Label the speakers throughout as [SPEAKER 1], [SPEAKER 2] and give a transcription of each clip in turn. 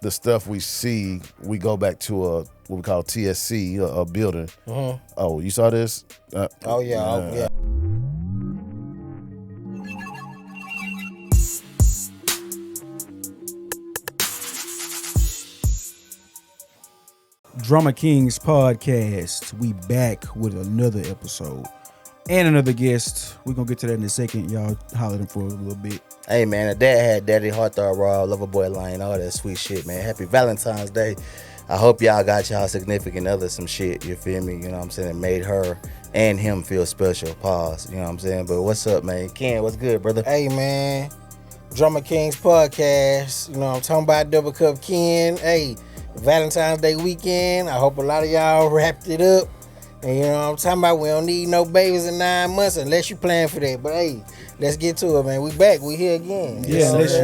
[SPEAKER 1] the stuff we see, we go back to what we call TSC, a building. Oh, you saw this?
[SPEAKER 2] Oh yeah.
[SPEAKER 3] Drama Kings podcast. We back with another episode and another guest. We're gonna get to that in a second. Y'all holler at him for a little bit.
[SPEAKER 2] Hey man, the dad had Daddy Heartthrob Raw, Loverboy Line, all that sweet shit, man. Happy Valentine's Day. I hope y'all got y'all significant other some shit, you feel me? You know what I'm saying? It made her and him feel special. Pause. You know what I'm saying? But what's up, man? Ken, what's good, brother?
[SPEAKER 4] Hey man, Drama Kings podcast. You know I'm talking about Double Cup Ken. Hey, Valentine's Day weekend. I hope a lot of y'all wrapped it up. And you know what I'm talking about? We don't need no babies in 9 months unless you plan for that. But hey, let's get to it, man. We back. We here again.
[SPEAKER 3] Yeah, unless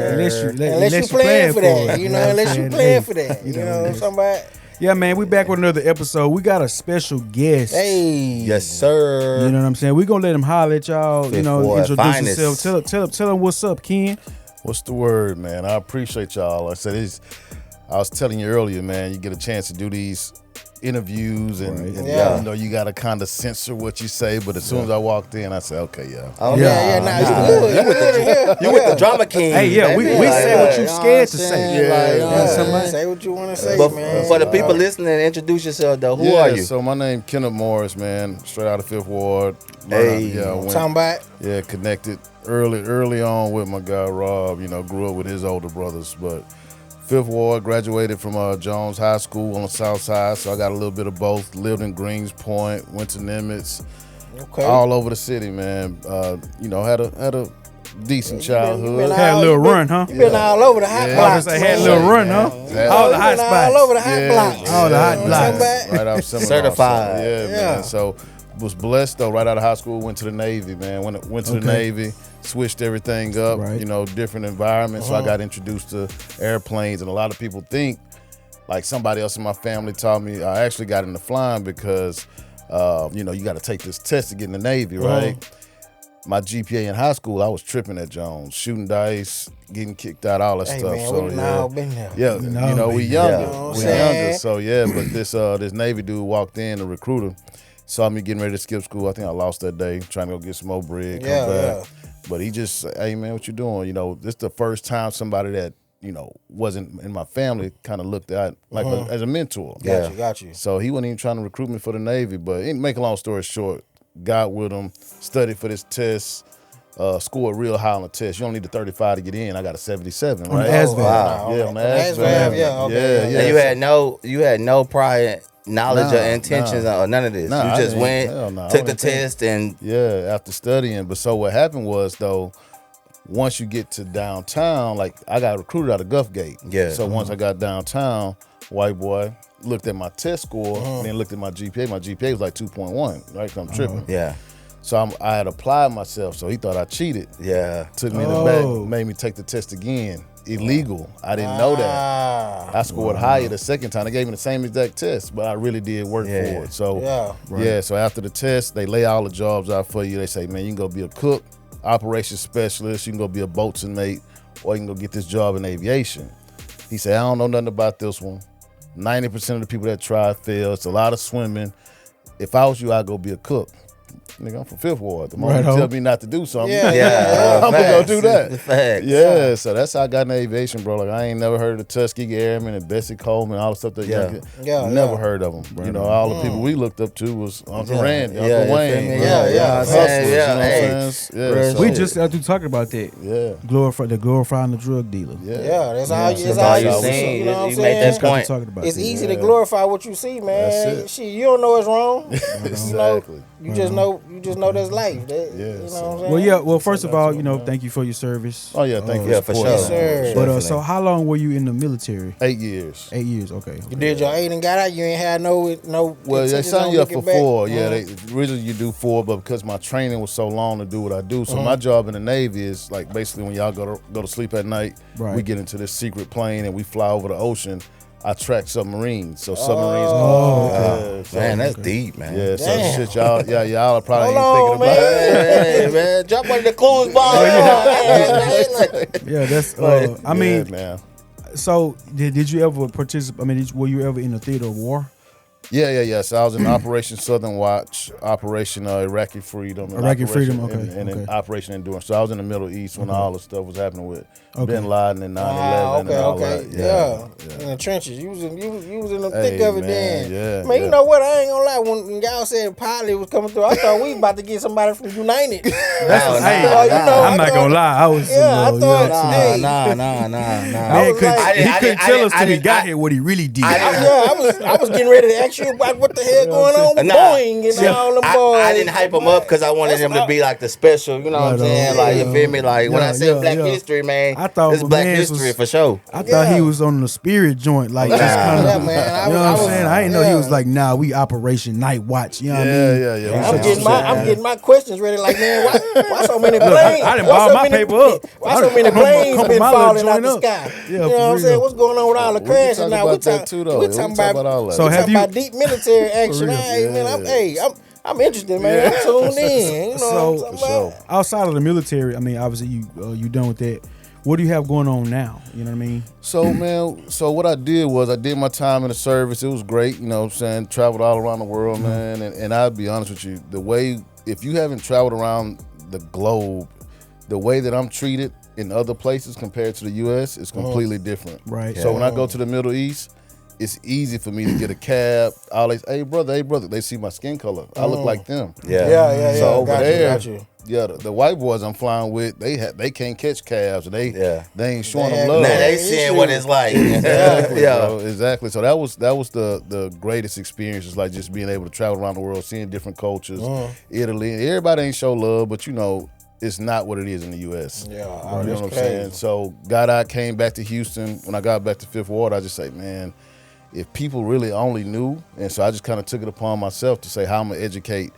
[SPEAKER 3] you
[SPEAKER 4] plan for that.
[SPEAKER 3] it.
[SPEAKER 4] You know, unless you plan for that. You know what I'm talking about?
[SPEAKER 3] Yeah, man, we back with another episode. We got a special guest.
[SPEAKER 4] Hey.
[SPEAKER 2] Yes, sir.
[SPEAKER 3] You know what I'm saying? We're gonna let him holler at y'all.
[SPEAKER 2] Fifth
[SPEAKER 3] you know,
[SPEAKER 2] Ward
[SPEAKER 3] introduce
[SPEAKER 2] finest.
[SPEAKER 3] yourself. Tell him what's up, Ken.
[SPEAKER 1] What's the word, man? I appreciate y'all. Like I said, I was telling you earlier, man, you get a chance to do these interviews and you know, you got to kind of censor what you say, but as soon as I walked in, I said, okay, yeah.
[SPEAKER 2] Oh,
[SPEAKER 4] Yeah, nah, it's good.
[SPEAKER 2] You with the Drama King.
[SPEAKER 3] Hey, yeah, we
[SPEAKER 2] baby.
[SPEAKER 3] say
[SPEAKER 2] Like,
[SPEAKER 3] what you scared to say.
[SPEAKER 4] Say what you want to say,
[SPEAKER 2] But
[SPEAKER 4] man.
[SPEAKER 2] for the people listening, introduce yourself, though. Who are you?
[SPEAKER 1] So my name Kenneth Morris, man, straight out of Fifth Ward.
[SPEAKER 2] Hey.
[SPEAKER 4] Talking about?
[SPEAKER 1] Yeah, connected early on with my guy Rob. You know, grew up with his older brothers, but Fifth Ward, graduated from Jones High School on the South Side, so I got a little bit of both. Lived in Greens Point, went to Nimitz, all over the city, man. You know, had a decent childhood.
[SPEAKER 3] Had a little run, huh?
[SPEAKER 4] You been all over the hot blocks.
[SPEAKER 3] I had a little run, huh? All the hot spots.
[SPEAKER 4] All over the hot blocks.
[SPEAKER 3] All the hot blocks.
[SPEAKER 1] Right out Seminole.
[SPEAKER 2] Certified.
[SPEAKER 1] So, yeah, man. So was blessed though. Right out of high school, went to the Navy, man. Went to the Navy, switched everything up.
[SPEAKER 3] Right.
[SPEAKER 1] You know, different environments. So I got introduced to airplanes, and a lot of people think, like somebody else in my family taught me. I actually got into flying because, you know, you got to take this test to get in the Navy, right? My GPA in high school, I was tripping at Jones, shooting dice, getting kicked out, all that stuff.
[SPEAKER 4] Man,
[SPEAKER 1] so
[SPEAKER 4] we all been there.
[SPEAKER 1] yeah, you know, we younger,
[SPEAKER 4] Yeah.
[SPEAKER 1] we younger. So yeah, but this Navy dude walked in, the recruiter, saw me getting ready to skip school. I think I lost that day, trying to go get some more bread, come back. But he just said, hey man, what you doing? You know, this is the first time somebody that, you know, wasn't in my family kind of looked at like as a mentor.
[SPEAKER 4] Got you.
[SPEAKER 1] So he wasn't even trying to recruit me for the Navy. But make a long story short, got with him, studied for this test, scored real high on the test. You don't need a 35 to get in. I got a 77, right?
[SPEAKER 3] ASVAB.
[SPEAKER 4] Wow.
[SPEAKER 1] Yeah, on the
[SPEAKER 4] ASVAB,
[SPEAKER 1] ASVAB.
[SPEAKER 4] yeah.
[SPEAKER 2] And you had no prior knowledge or intentions or none of this.
[SPEAKER 1] Nah,
[SPEAKER 2] you just went, took the
[SPEAKER 1] I
[SPEAKER 2] test, and
[SPEAKER 1] yeah, after studying. But so what happened was though, once you get to downtown, like I got recruited out of Guffgate.
[SPEAKER 2] Yeah.
[SPEAKER 1] So once I got downtown, white boy looked at my test score, and then looked at my GPA. My GPA was like 2.1, right? 'Cause I'm tripping.
[SPEAKER 2] yeah,
[SPEAKER 1] So I had applied myself, so he thought I cheated.
[SPEAKER 2] yeah.
[SPEAKER 1] Took me in the back, made me take the test again. Illegal. I didn't know that. I scored higher the second time. They gave me the same exact test, but I really did work for it. So so after the test, they lay all the jobs out for you. They say, man, you can go be a cook, operations specialist, you can go be a boatswain mate, or you can go get this job in aviation. He said, I don't know nothing about this one. 90% of the people that try fail. It's a lot of swimming. If I was you, I'd go be a cook. Nigga, I'm from Fifth Ward. The moment you tell me not to do something, I'm gonna go do that.
[SPEAKER 2] Facts.
[SPEAKER 1] Yeah, so that's how I got in aviation, bro. Like I ain't never heard of the Tuskegee Airmen and Bessie Coleman, all the stuff that never heard of them. Right. You know, all the people we looked up to was Uncle Randy, Uncle Wayne.
[SPEAKER 3] We just got to talking about that.
[SPEAKER 1] Yeah,
[SPEAKER 3] glorifying the drug dealer.
[SPEAKER 4] Yeah, that's all
[SPEAKER 2] you seen.
[SPEAKER 4] You know what I'm
[SPEAKER 2] You made that
[SPEAKER 4] saying?
[SPEAKER 2] point.
[SPEAKER 3] Talking about
[SPEAKER 4] It's easy to glorify what you see, man.
[SPEAKER 1] That's it.
[SPEAKER 4] Shit, you don't know it's wrong.
[SPEAKER 1] exactly.
[SPEAKER 4] You just know that's life. That, you know what I'm saying?
[SPEAKER 3] Well, yeah. Well, first of all, you know, thank you for your service.
[SPEAKER 1] Oh yeah, thank you.
[SPEAKER 2] Yeah, for sure.
[SPEAKER 4] Yes, sir.
[SPEAKER 3] But so how long were you in the military?
[SPEAKER 1] 8 years.
[SPEAKER 3] 8 years. Okay.
[SPEAKER 4] You did your 8 and got out. You ain't had no.
[SPEAKER 1] Well, they
[SPEAKER 4] intentions
[SPEAKER 1] signed
[SPEAKER 4] on
[SPEAKER 1] you up
[SPEAKER 4] looking
[SPEAKER 1] for
[SPEAKER 4] back?
[SPEAKER 1] 4. Yeah, originally you do 4, but because my training was so long to do what I do, so my job in the Navy is like basically when y'all go to sleep at night, we get into this secret plane and we fly over the ocean. I track submarines, so submarines.
[SPEAKER 2] Man, that's deep, man.
[SPEAKER 1] Yeah, so shit, y'all are probably
[SPEAKER 4] Hold
[SPEAKER 1] ain't
[SPEAKER 4] on,
[SPEAKER 1] thinking about it.
[SPEAKER 2] Hey, man, drop one of the clues, boy.
[SPEAKER 3] Yeah, that's. I mean,
[SPEAKER 1] man.
[SPEAKER 3] So did you ever participate? I mean, were you ever in the theater of war?
[SPEAKER 1] Yeah. So I was in Operation Southern Watch, Operation Iraqi Freedom, and
[SPEAKER 3] Iraqi
[SPEAKER 1] Operation-
[SPEAKER 3] Freedom, okay,
[SPEAKER 1] and
[SPEAKER 3] okay.
[SPEAKER 1] then Operation Endurance. So I was in the Middle East when all the stuff was happening with
[SPEAKER 3] Okay.
[SPEAKER 1] Bin Laden and 9/11 and all that.
[SPEAKER 4] Yeah. In the trenches, you was in the thick
[SPEAKER 1] Hey,
[SPEAKER 4] of it.
[SPEAKER 1] man,
[SPEAKER 4] Then,
[SPEAKER 1] yeah,
[SPEAKER 4] man,
[SPEAKER 1] yeah.
[SPEAKER 4] you know what? I ain't gonna lie. When y'all said pilot was coming through, I thought we was about to get somebody from United.
[SPEAKER 3] I'm not gonna lie. I was,
[SPEAKER 4] Yeah, I thought. Hey,
[SPEAKER 2] Nah.
[SPEAKER 3] Man,
[SPEAKER 4] was like-
[SPEAKER 3] he couldn't tell us till he got here what he really did.
[SPEAKER 4] I was getting ready to ask you about what the hell going on with Boeing and all them boys.
[SPEAKER 2] I didn't hype him up because I wanted him to be like the special. You know what I'm saying? Like, you feel me? Like when I say Black History, man,
[SPEAKER 3] I thought
[SPEAKER 2] it's
[SPEAKER 3] my
[SPEAKER 2] Black
[SPEAKER 3] mans
[SPEAKER 2] History
[SPEAKER 3] was-
[SPEAKER 2] for sure.
[SPEAKER 3] I thought he was on the spirit joint, like just kind of.
[SPEAKER 4] Yeah, man.
[SPEAKER 3] You know what I'm saying? I didn't know he was like, nah, we Operation Night Watch. You know what I mean?
[SPEAKER 1] Yeah.
[SPEAKER 4] I'm getting my questions ready. Like, man, why so many planes?
[SPEAKER 3] I didn't ball my paper up.
[SPEAKER 4] Why so many planes been falling out the
[SPEAKER 3] up.
[SPEAKER 4] sky?
[SPEAKER 3] Yeah,
[SPEAKER 4] You know
[SPEAKER 3] for
[SPEAKER 4] what I'm
[SPEAKER 3] real.
[SPEAKER 4] saying? What's going on with all the
[SPEAKER 1] We can
[SPEAKER 4] crashes
[SPEAKER 1] talk
[SPEAKER 4] now?
[SPEAKER 1] about that too, though.
[SPEAKER 4] We talking about
[SPEAKER 1] all that.
[SPEAKER 3] So
[SPEAKER 4] we
[SPEAKER 3] have
[SPEAKER 4] talking
[SPEAKER 3] you-
[SPEAKER 4] about deep military action. I'm interested, man. I'm tuned in. You know what I'm talking about?
[SPEAKER 3] Outside of the military, I mean, obviously you done with that. What do you have going on now? You know what I mean?
[SPEAKER 1] So, man, so what I did was I did my time in the service. It was great, you know what I'm saying? Traveled all around the world, man. And I'll be honest with you, if you haven't traveled around the globe, the way that I'm treated in other places compared to the U.S. is completely different.
[SPEAKER 3] Right.
[SPEAKER 1] So when I go to the Middle East, it's easy for me to get a cab. Always, hey brother. They see my skin color. I look like them.
[SPEAKER 2] Yeah.
[SPEAKER 1] So over there,
[SPEAKER 4] got you.
[SPEAKER 1] yeah, the white boys I'm flying with, they can't catch cabs. They ain't showing them
[SPEAKER 4] Yeah.
[SPEAKER 1] love.
[SPEAKER 2] Now they seeing what it's like.
[SPEAKER 1] Exactly, bro. Exactly. So that was the greatest experience. Is like just being able to travel around the world, seeing different cultures. Italy, everybody ain't show love, but you know it's not what it is in the U.S.
[SPEAKER 4] Yeah,
[SPEAKER 1] you know what I'm saying. So I came back to Houston. When I got back to Fifth Ward, I just say, man, if people really only knew, and so I just kind of took it upon myself to say how I'm gonna educate,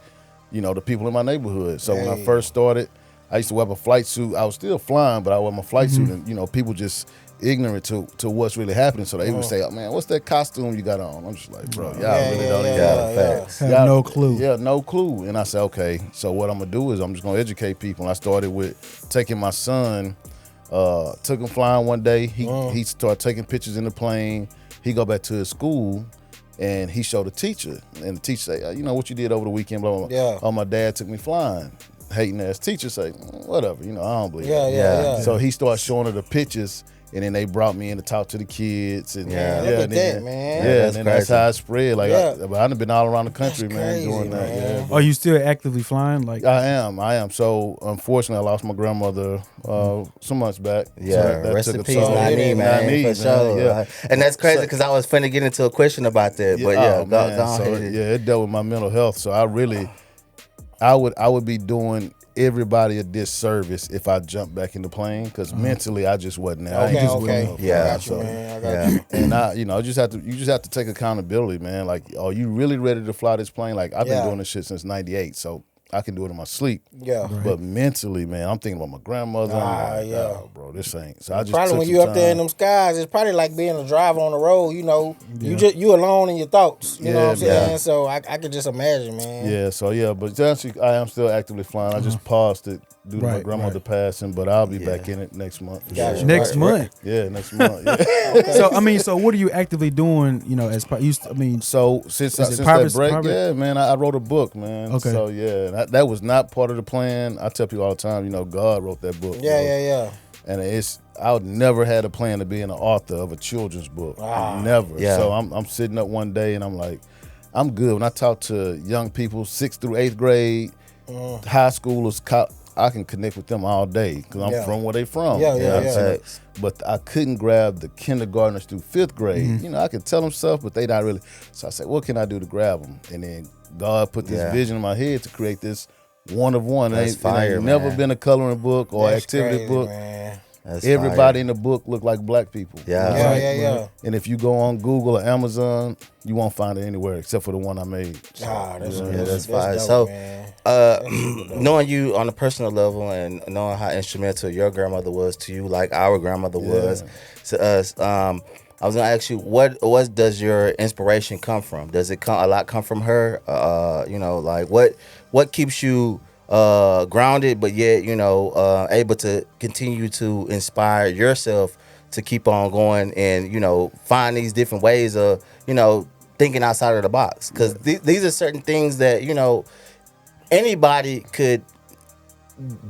[SPEAKER 1] you know, the people in my neighborhood. So when I first started, I used to wear a flight suit. I was still flying, but I wore my flight suit, and you know, people just ignorant to what's really happening. So they would say, oh, man, what's that costume you got on? I'm just like, bro, y'all really don't even got facts.
[SPEAKER 3] Have no clue.
[SPEAKER 1] Yeah, no clue. And I said, okay, so what I'm gonna do is I'm just gonna educate people. And I started with taking my son, took him flying one day. He started taking pictures in the plane. He go back to his school and he showed the teacher. And the teacher say, you know what you did over the weekend, blah, blah, blah.
[SPEAKER 4] Yeah.
[SPEAKER 1] Oh, my dad took me flying. Hating ass teacher say, whatever, you know, I don't believe it.
[SPEAKER 4] Yeah.
[SPEAKER 1] So he started showing her the pictures, and then they brought me in to talk to the kids. And
[SPEAKER 4] Look at that, man.
[SPEAKER 1] Yeah, and then that's how it spread. Like, I've been all around the country,
[SPEAKER 4] That's
[SPEAKER 1] man,
[SPEAKER 4] crazy,
[SPEAKER 1] doing that.
[SPEAKER 4] man.
[SPEAKER 1] Yeah.
[SPEAKER 3] Are you still actively flying? Like
[SPEAKER 1] I am. So unfortunately, I lost my grandmother some months back.
[SPEAKER 2] Yeah,
[SPEAKER 1] So that
[SPEAKER 2] rest
[SPEAKER 1] took
[SPEAKER 2] in
[SPEAKER 1] a
[SPEAKER 2] peace,
[SPEAKER 1] toll.
[SPEAKER 2] Nani, man,
[SPEAKER 1] Nani,
[SPEAKER 2] for sure.
[SPEAKER 1] Yeah.
[SPEAKER 2] And that's crazy because I was finna get into a question about that, but
[SPEAKER 1] oh, man.
[SPEAKER 2] go
[SPEAKER 1] So,
[SPEAKER 2] ahead.
[SPEAKER 1] yeah, it dealt with my mental health. So I would be doing everybody a disservice if I jumped back in the plane because mentally I just wasn't there. I ain't just
[SPEAKER 4] Okay.
[SPEAKER 2] Yeah.
[SPEAKER 4] I got you, man. I got you.
[SPEAKER 1] And you just have to take accountability, man. Like, are you really ready to fly this plane? Like, I've been doing this shit since '98, so I can do it in my sleep.
[SPEAKER 4] Yeah.
[SPEAKER 1] But mentally, man, I'm thinking about my grandmother. I'm like, oh, bro, this ain't. So I just
[SPEAKER 4] Probably
[SPEAKER 1] took
[SPEAKER 4] when
[SPEAKER 1] some
[SPEAKER 4] you up there
[SPEAKER 1] time.
[SPEAKER 4] in them skies, it's probably like being a driver on the road. You know, you alone in your thoughts. You know what I'm saying? So I could just imagine, man.
[SPEAKER 1] Yeah, so but actually, I am still actively flying. I just paused it due to my grandmother passing, but I'll be back in it next month. For sure.
[SPEAKER 3] next month.
[SPEAKER 1] Yeah, next month. Yeah.
[SPEAKER 3] So what are you actively doing? You know, as
[SPEAKER 1] So since that break, yeah, man, I wrote a book, man.
[SPEAKER 3] Okay.
[SPEAKER 1] So that was not part of the plan. I tell people all the time, you know, God wrote that book.
[SPEAKER 4] Yeah.
[SPEAKER 1] And I would never had a plan to be an author of a children's book. Never.
[SPEAKER 2] Yeah.
[SPEAKER 1] So I'm sitting up one day and I'm like, I'm good. When I talk to young people, 6th through 8th grade, high schoolers, I can connect with them all day because I'm from where they from.
[SPEAKER 4] Yeah.
[SPEAKER 1] But I couldn't grab the kindergartners through 5th grade. You know, I could tell them stuff, but they not really. So I said, what can I do to grab them? And then God put this vision in my head to create this one of one.
[SPEAKER 2] That's fire,
[SPEAKER 1] it ain't never
[SPEAKER 2] man.
[SPEAKER 1] been a coloring book or
[SPEAKER 4] That's
[SPEAKER 1] activity
[SPEAKER 4] crazy,
[SPEAKER 1] book.
[SPEAKER 4] man.
[SPEAKER 2] That's
[SPEAKER 1] Everybody
[SPEAKER 2] fire.
[SPEAKER 1] in the book look like black people.
[SPEAKER 2] Yeah.
[SPEAKER 1] And if you go on Google or Amazon, you won't find it anywhere except for the one I made. So,
[SPEAKER 2] That's fire.
[SPEAKER 4] dope,
[SPEAKER 2] So,
[SPEAKER 4] man.
[SPEAKER 2] knowing you on a personal level and knowing how instrumental your grandmother was to you, like our grandmother was to us, I was gonna ask you, what does your inspiration come from? Does it a lot come from her? You know, like what keeps you grounded, but yet able to continue to inspire yourself to keep on going and, you know, find these different ways of, you know, thinking outside of the box. Because these are certain things that, you know, anybody could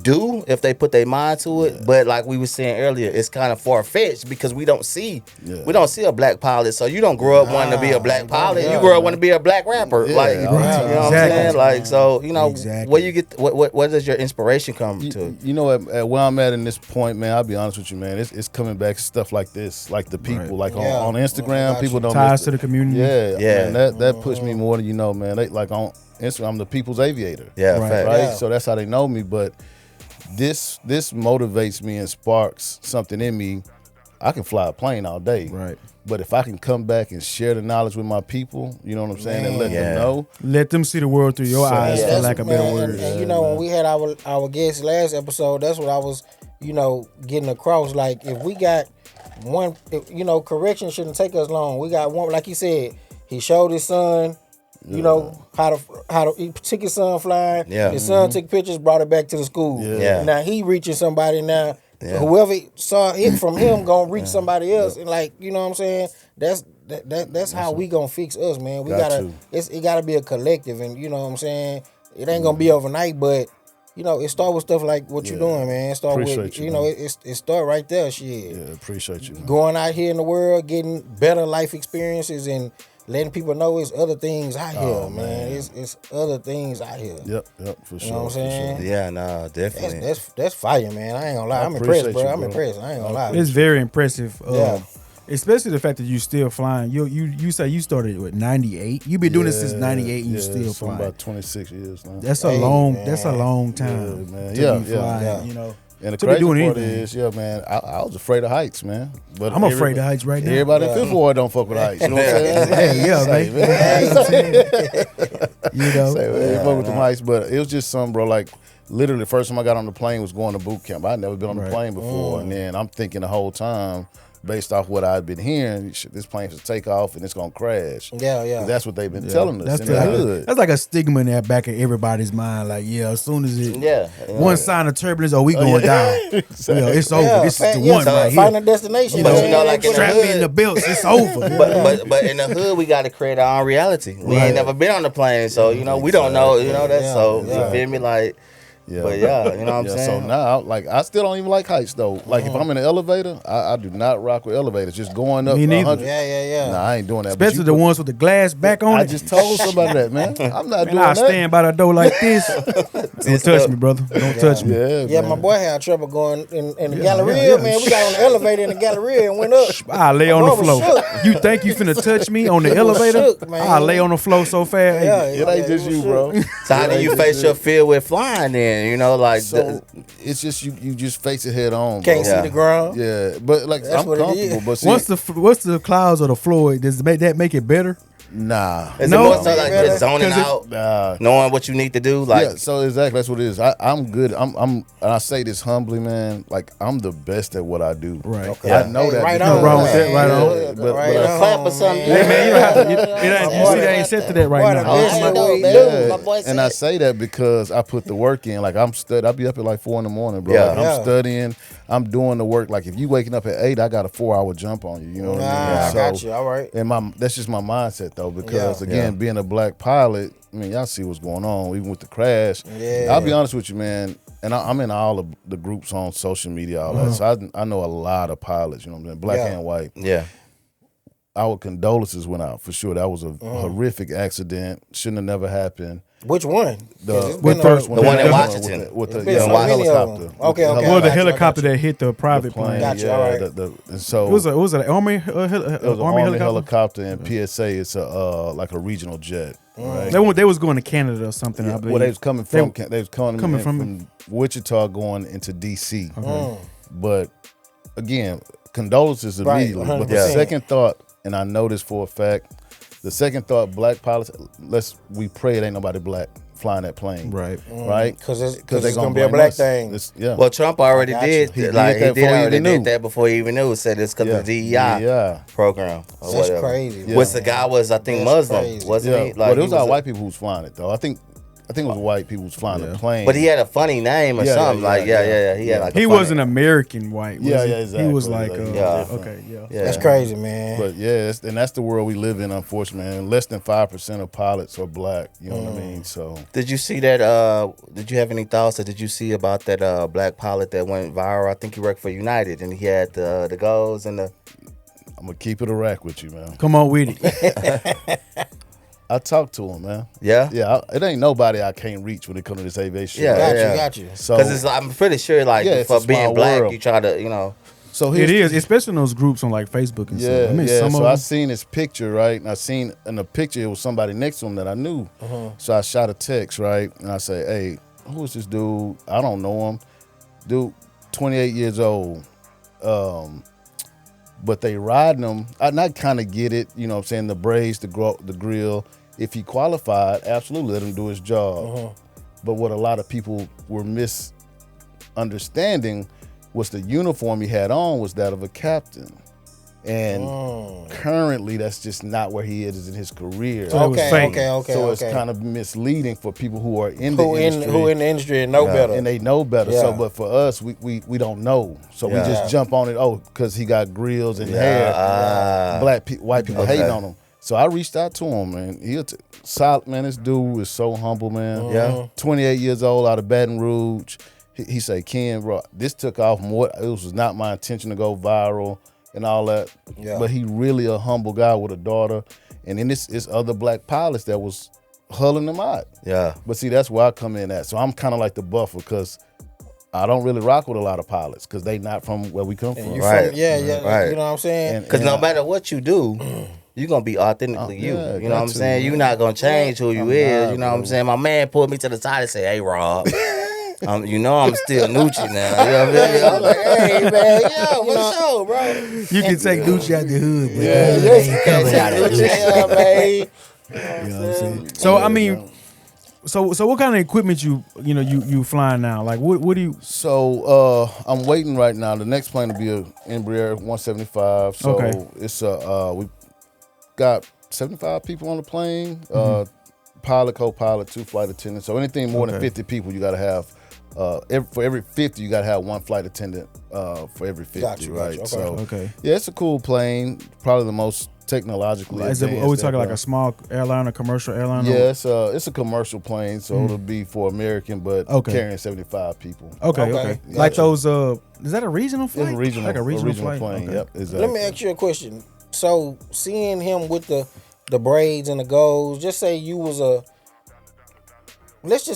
[SPEAKER 2] do if they put their mind to it, but like we were saying earlier, it's kind of far-fetched because we don't see a black pilot. So you don't grow up wanting to be a black pilot. You grow up wanting to be a black rapper. Like, you know what I'm saying? Like, so, you know, where you get where does your inspiration come to?
[SPEAKER 1] You know, at where I'm at in this point, man, I'll be honest with you, man, it's coming back to stuff like this, like the people, like on Instagram, people don't
[SPEAKER 3] ties to the community.
[SPEAKER 1] Man, that pushed me more than you know, man. They, like on Instagram, I'm the people's aviator.
[SPEAKER 2] Right.
[SPEAKER 1] So that's how they know me. But this motivates me and sparks something in me. I can fly a plane all day.
[SPEAKER 3] Right.
[SPEAKER 1] But if I can come back and share the knowledge with my people, you know what I'm saying, and let them know.
[SPEAKER 3] Let them see the world through your eyes, for lack of better words.
[SPEAKER 4] And you know, when we had our guest last episode, that's what I was, you know, getting across. Like, if we got one, you know, correction shouldn't take us long. We got one, like he said, he showed his son, you know, how to he took his son flying. His son took pictures, brought it back to the school. Now he reaching somebody now. Whoever saw it from him gonna reach somebody else, and like, you know what I'm saying. That's how we gonna fix us, man. We it gotta be a collective, and you know what I'm saying. It ain't gonna be overnight, but you know, it start with stuff like what you're doing, man. Start with you know, it start right there. Shit.
[SPEAKER 1] Yeah, appreciate you, man.
[SPEAKER 4] Going out here in the world, getting better life experiences, and letting people know it's other things out here, man. It's other things out here.
[SPEAKER 1] Yep, for sure.
[SPEAKER 4] You know what I'm saying?
[SPEAKER 1] Sure.
[SPEAKER 2] Yeah, no, definitely.
[SPEAKER 4] That's fire, man. I ain't gonna lie. I'm impressed, bro. I'm impressed. I ain't gonna lie.
[SPEAKER 3] It's very impressive. Especially the fact that you still flying. You say you started with 98. You've been doing this since 98 and you still flying.
[SPEAKER 1] About 26 years now.
[SPEAKER 3] That's a long time.
[SPEAKER 1] Man.
[SPEAKER 3] Yeah. You know.
[SPEAKER 1] And the crazy part is, man, I was afraid of heights, man. But
[SPEAKER 3] I'm afraid of heights right now.
[SPEAKER 1] Everybody in Fifth Ward don't fuck with heights. You know what I'm saying?
[SPEAKER 3] You know,
[SPEAKER 1] fuck with them heights. But it was just something, bro. Like, literally, the first time I got on the plane was going to boot camp. I'd never been on the plane before, and then I'm thinking the whole time, based off what I've been hearing, this plane should take off and it's gonna crash. That's what they've been telling us.
[SPEAKER 3] That's like a stigma in the back of everybody's mind. Like, as soon as one sign of turbulence, we going down. It's over. This is the one right here.
[SPEAKER 4] Final destination.
[SPEAKER 2] But you know, like
[SPEAKER 3] strap me in the belts. It's over.
[SPEAKER 2] But in the hood, we got to create our own reality. We ain't never been on the plane, so you know we don't know. You know that. So you feel me, like. But you know what I'm saying?
[SPEAKER 1] So now, like, I still don't even like heights, though. Like, if I'm in an elevator, I do not rock with elevators. Just going up.
[SPEAKER 3] Me neither.
[SPEAKER 1] 100. Nah, I ain't doing that.
[SPEAKER 3] Especially the ones with the glass back on it.
[SPEAKER 1] I just told somebody that, man. I'm not doing that.
[SPEAKER 3] I stand by the door like this. Don't touch me, brother. Don't touch me.
[SPEAKER 4] Yeah, my boy had trouble going in the Galleria, man. We got on the elevator in the Galleria and went up.
[SPEAKER 3] I lay on the floor. You think you finna touch me on the elevator? I lay on the floor so fast.
[SPEAKER 1] It ain't just you, bro.
[SPEAKER 2] So how do you face your fear with flying then? You know, like
[SPEAKER 1] it's just you just face it head on.
[SPEAKER 4] Can't see the ground.
[SPEAKER 1] Yeah, but like I'm comfortable. But see,
[SPEAKER 3] what's the clouds or the floor? Does that make it better?
[SPEAKER 1] Nah.
[SPEAKER 2] Is it more so like just zoning out, knowing what you need to do? Like,
[SPEAKER 1] so exactly that's what it is. I'm good. I'm and I say this humbly, man. Like, I'm the best at what I do.
[SPEAKER 3] Right.
[SPEAKER 1] Okay. I know that.
[SPEAKER 4] Right
[SPEAKER 3] on. Wrong with that. Right on.
[SPEAKER 1] But
[SPEAKER 2] clap or something.
[SPEAKER 3] Hey, man, you don't have to. You see, they ain't set to that right now.
[SPEAKER 1] And I say that because I put the work in. Like, I'm studying. I'll be up at like 4 a.m, bro. Like, I'm studying. I'm doing the work. Like, if you waking up at 8, I got a 4-hour jump on you. You know what I mean?
[SPEAKER 4] I got you. All right.
[SPEAKER 1] And that's just my mindset, though, because again, being a black pilot, I mean, y'all see what's going on, even with the crash. I'll be honest with you, man. And I'm in all of the groups on social media, all that. So I know a lot of pilots, you know what I'm saying, black and white.
[SPEAKER 2] Yeah.
[SPEAKER 1] Our condolences went out for sure. That was a horrific accident. Shouldn't have never happened.
[SPEAKER 4] Which one?
[SPEAKER 1] The first one.
[SPEAKER 2] The one in Washington.
[SPEAKER 1] With the helicopter.
[SPEAKER 4] Okay.
[SPEAKER 3] Well, the helicopter that hit the private plane.
[SPEAKER 4] Gotcha. All right.
[SPEAKER 1] So
[SPEAKER 3] it was an Army
[SPEAKER 1] helicopter, and PSA. It's like a regional jet. Right?
[SPEAKER 3] They was going to Canada or something. I believe.
[SPEAKER 1] Well, they was coming from. They was coming from Wichita going into DC. But again, condolences immediately. But the second thought, and I know this for a fact. The second thought, black pilots, we pray it ain't nobody black flying that plane. Right.
[SPEAKER 4] Because it's going to be a black thing.
[SPEAKER 2] Well, Trump already did. He did that before he even knew. Said it's because of the DEI program. Or
[SPEAKER 4] That's crazy.
[SPEAKER 2] Which the guy was, I think, Muslim, wasn't he?
[SPEAKER 1] Like, it was all white people who was flying it, though. I think I think it was white people was flying the plane.
[SPEAKER 2] But he had a funny name or something. He had like.
[SPEAKER 3] He was an American white.
[SPEAKER 1] Yeah, exactly.
[SPEAKER 3] He was like,
[SPEAKER 2] yeah.
[SPEAKER 4] That's crazy, man.
[SPEAKER 1] But and that's the world we live in, unfortunately. Man. Less than 5% of pilots are black. You know what I mean? So.
[SPEAKER 2] Did you see that? Did you have any thoughts, or did you see about that black pilot that went viral? I think he worked for United, and he had the goals and the.
[SPEAKER 1] I'm gonna keep it a rack with you, man.
[SPEAKER 3] Come on with it.
[SPEAKER 1] I talked to him, man.
[SPEAKER 2] Yeah?
[SPEAKER 1] Yeah, it ain't nobody I can't reach when it comes to this aviation.
[SPEAKER 2] Yeah,
[SPEAKER 4] got you.
[SPEAKER 1] So,
[SPEAKER 2] because I'm pretty sure, like, for being black, world. You try to, you know.
[SPEAKER 1] So
[SPEAKER 3] it is, especially in those groups on, like, Facebook and stuff. I mean,
[SPEAKER 1] so I seen his picture, right? And I seen in the picture, it was somebody next to him that I knew. So I shot a text, right? And I say, hey, who is this dude? I don't know him. Dude, 28 years old. But they riding him. I kind of get it, you know what I'm saying, the braids, the grill. If he qualified, absolutely let him do his job. But what a lot of people were misunderstanding was the uniform he had on was that of a captain. And currently, that's just not where he is in his career.
[SPEAKER 3] So
[SPEAKER 1] So it's kind of misleading for people who are in the industry.
[SPEAKER 4] Who in the industry and know better.
[SPEAKER 1] And they know better. So, but for us, we don't know. So we just jump on it, because he got grills and hair. White people hating on him. So I reached out to him, man. Solid, man. This dude is so humble, man. 28 years old, out of Baton Rouge. He said, Ken, bro, this took off more. It was not my intention to go viral and all that. But he really a humble guy with a daughter. And then it's other black pilots that was hulling him out. But see, that's where I come in at. So I'm kind of like the buffer, because I don't really rock with a lot of pilots, because they not from where we come from.
[SPEAKER 2] Right.
[SPEAKER 4] You know what I'm saying?
[SPEAKER 2] Because no matter what you do, you're going to be authentically you. You know what I'm saying? You're not going to change who you is. You know what I'm saying? My man pulled me to the side and said, hey, Rob. You know I'm still Nucci now. You know what I mean? I'm like, hey, man, what's up, bro?
[SPEAKER 3] You can take Nucci out the hood, but
[SPEAKER 2] ain't coming out of Nucci, man.
[SPEAKER 3] You know what I'm saying? So, I mean, so what kind of equipment you flying now? Like, what do you?
[SPEAKER 1] So, I'm waiting right now. The next plane will be a Embraer 175. So it's we got 75 people on the plane. Pilot, co-pilot, 2 flight attendants. So anything more than 50 people, you got to have. For every 50, you got to have 1 flight attendant for every 50, right?
[SPEAKER 4] Gotcha.
[SPEAKER 1] So, it's a cool plane. Probably the most technologically advanced.
[SPEAKER 3] Are we talking like a small airline, a commercial airline?
[SPEAKER 1] Yeah, it's a commercial plane, so it'll be for American, but carrying 75 people.
[SPEAKER 3] Okay. Like those, is that a regional flight?
[SPEAKER 1] It's a regional,
[SPEAKER 3] like a regional
[SPEAKER 1] plane.
[SPEAKER 3] Okay.
[SPEAKER 1] Yep, exactly.
[SPEAKER 4] Let me ask you a question. So, seeing him with the braids and the goals, let's just